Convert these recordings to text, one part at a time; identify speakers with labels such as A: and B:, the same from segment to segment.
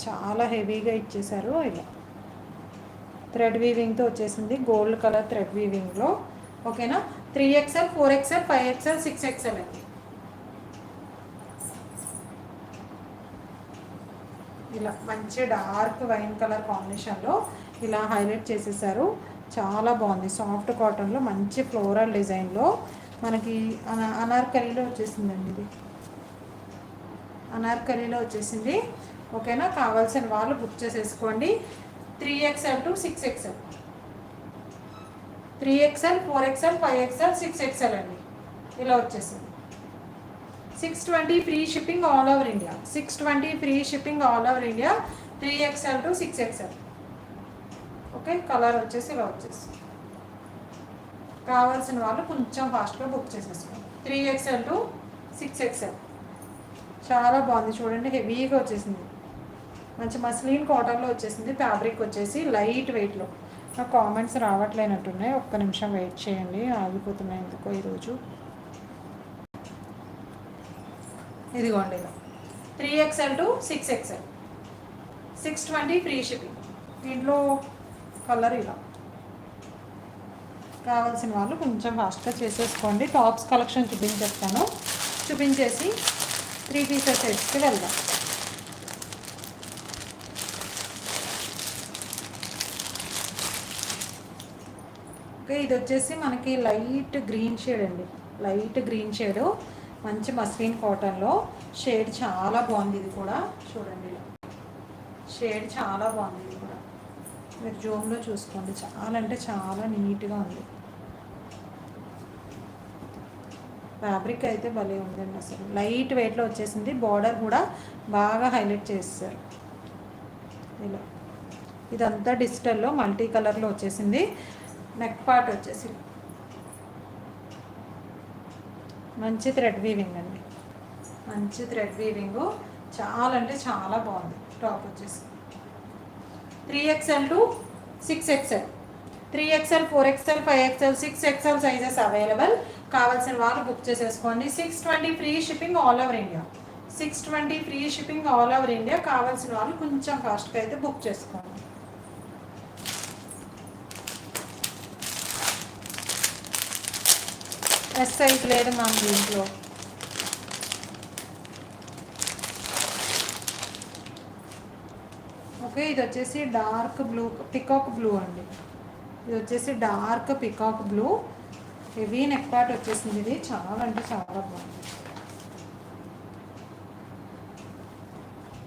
A: చాలా హెవీగా ఇచ్చేసారు. ఇలా థ్రెడ్ వీవింగ్తో వచ్చేసింది, గోల్డ్ కలర్ థ్రెడ్ వీవింగ్లో. ఓకేనా, 3XL 4XL 5XL 6XL అండి. ఇలా మంచి డార్క్ వైన్ కలర్ కాంబినేషన్లో ఇలా హైలైట్ చేసేసారు. చాలా బాగుంది. సాఫ్ట్ కాటన్లో మంచి ఫ్లోరల్ డిజైన్లో మనకి అనార్కలీలో వచ్చేసిందండి. ఇది అనార్కలీలో వచ్చేసింది. ఓకేనా, కావాల్సిన వాళ్ళు బుక్ చేసేసుకోండి. 3XL to 6XL, 3XL 4XL 5XL 6XL అండి. ఇలా వచ్చేసింది. 620 free shipping all over India. 620 free shipping all over India. 3XL to 6XL. Okay, colour వచ్చేసి ఇలా వచ్చేసి కావాల్సిన వాళ్ళు కొంచెం ఫాస్ట్గా బుక్ చేసేసుకోండి. 3XL to 6XL. చాలా బాగుంది చూడండి, హెవీగా వచ్చేసింది. మంచి మస్లిన్ కాటన్లో వచ్చేసింది. ఫ్యాబ్రిక్ వచ్చేసి లైట్ వెయిట్లో. నాకు కామెంట్స్ రావట్లేనట్టున్నాయి, ఒక్క నిమిషం వెయిట్ చేయండి, ఆగిపోతున్నాయి ఎందుకో ఈరోజు. ఇదిగోండి ఇలా 3XL to 6XL, 620 free shipping. దీంట్లో కలర్ ఇలా. కావాల్సిన వాళ్ళు కొంచెం ఫాస్ట్గా చేసేసుకోండి. టాప్స్ కలెక్షన్ చూపించేస్తాను, చూపించేసి 3 పీసెస్ సెట్స్కి వెళ్దాం. ఓకే, ఇది వచ్చేసి మనకి లైట్ గ్రీన్ షేడ్ అండి. లైట్ గ్రీన్ షేడ్, మంచి మస్లిన్ కాటన్లో. షేడ్ చాలా బాగుంది. ఇది కూడా చూడండి, షేడ్ చాలా బాగుంది. ఇది కూడా మీరు జూమ్లో చూసుకోండి, చాలా అంటే చాలా నీట్గా ఉంది. ఫ్యాబ్రిక్ అయితే భలే ఉందండి అసలు. లైట్ వెయిట్లో వచ్చేసింది. బార్డర్ కూడా బాగా హైలైట్ చేస్తారు. ఇలా ఇదంతా డిజిటల్లో మల్టీ కలర్లో వచ్చేసింది. నెక్ పార్ట్ వచ్చేసి మంచి థ్రెడ్ వీవింగ్ అండి. మంచి థ్రెడ్ వీవింగ్, చాలా అంటే చాలా బాగుంది. టాప్ వచ్చేసి 3XL to 6XL, 3XL 4XL 5XL 6XL sizes available. కావాల్సిన వాళ్ళు బుక్ చేసేసుకోండి. 620 free shipping all over India. 620 free shipping all over India. కావాల్సిన వాళ్ళు కొంచెం ఫాస్ట్గా అయితే బుక్ చేసుకోండి. ఎస్ సైజ్ లేదు మ్యామ్ దీంట్లో. ఓకే, ఇది వచ్చేసి డార్క్ బ్లూ, పికాక్ బ్లూ అండి. ఇది వచ్చేసి dark peacock blue, heavy neck part వచ్చేసింది. ఇది చాలా అంటే చాలా బాగుంది.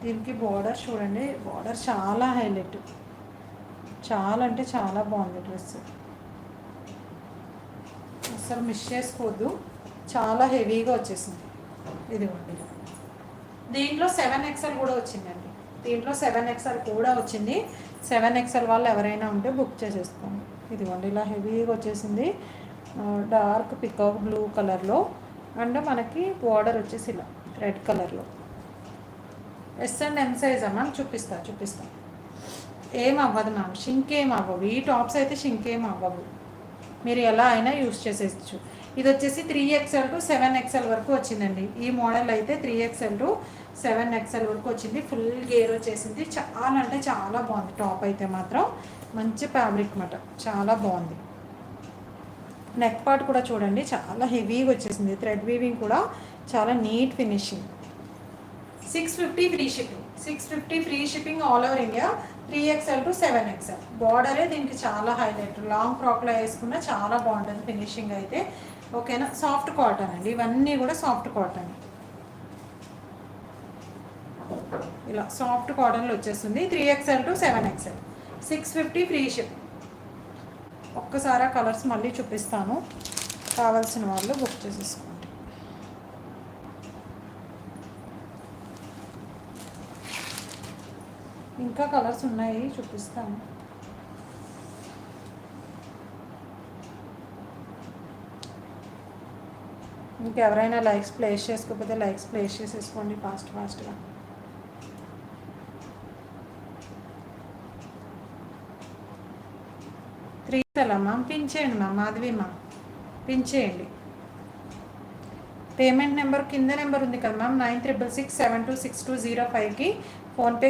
A: దీనికి బార్డర్ చూడండి, బార్డర్ చాలా హైలైట్, చాలా అంటే చాలా బాగుంది డ్రెస్. అసలు మిస్ చేసుకోవద్దు, చాలా హెవీగా వచ్చేసింది. ఇదిగోండి, దీంట్లో 7XL కూడా వచ్చిందండి. దీంట్లో 7XL కూడా వచ్చింది. 7XL వాళ్ళు ఎవరైనా ఉంటే బుక్ చేసేసుకోండి. ఇదిగోండి, ఇలా హెవీగా వచ్చేసింది. డార్క్ పికాక్ బ్లూ కలర్లో, అండ్ మనకి బార్డర్ వచ్చేసి ఇలా రెడ్ కలర్లో. ఎస్ అండ్ ఎం సైజ్ అమ్మా, చూపిస్తా. ఏం అవ్వదు మ్యామ్, షింక్ ఏం అవ్వవు. ఈ టాప్స్ అయితే షింక్ ఏం అవ్వవు, మీరు ఎలా అయినా యూస్ చేసేయచ్చు. ఇది వచ్చేసి 3XL to 7XL వరకు వచ్చిందండి. ఈ మోడల్ అయితే 3XL to 7XL వరకు వచ్చింది. ఫుల్ గేర్ వచ్చేసింది. చాలా అంటే చాలా బాగుంది. టాప్ అయితే మాత్రం మంచి ఫ్యాబ్రిక్ మాట, చాలా బాగుంది. నెక్ పార్ట్ కూడా చూడండి, చాలా హెవీగా వచ్చేసింది. థ్రెడ్ వీవింగ్ కూడా చాలా neat finishing. 650 free shipping. 650 free shipping all over India. 3XL to 7XL. బార్డరే దీనికి చాలా హైలైట్. లాంగ్ ఫ్రాక్లో వేసుకున్న చాలా బాగుంటుంది ఫినిషింగ్ అయితే. ఓకేనా, సాఫ్ట్ కాటన్ అండి. ఇవన్నీ కూడా సాఫ్ట్ కాటన్. ఇలా సాఫ్ట్ కాటన్లో వచ్చేస్తుంది. 3XL to 7XL. 650 free shipping. ఒక్కసారి ఆ కలర్స్ మళ్ళీ చూపిస్తాను, కావాల్సిన వాళ్ళు బుక్ చేసేసుకోండి. ఇంకా కలర్స్ ఉన్నాయి, చూపిస్తాను. ఇంకెవరైనా లైక్స్ ప్లేస్ చేసుకోకపోతే లైక్స్ ప్లేస్ చేసేసుకోండి ఫాస్ట్గా. మ్యామ్ పిన్ చేయండి మ్యామ్, మాధవి మ్యామ్ పిన్ చేయండి. పేమెంట్ నెంబర్ కింద నెంబర్ ఉంది కదా మ్యామ్, 9667266205కి ఫోన్పే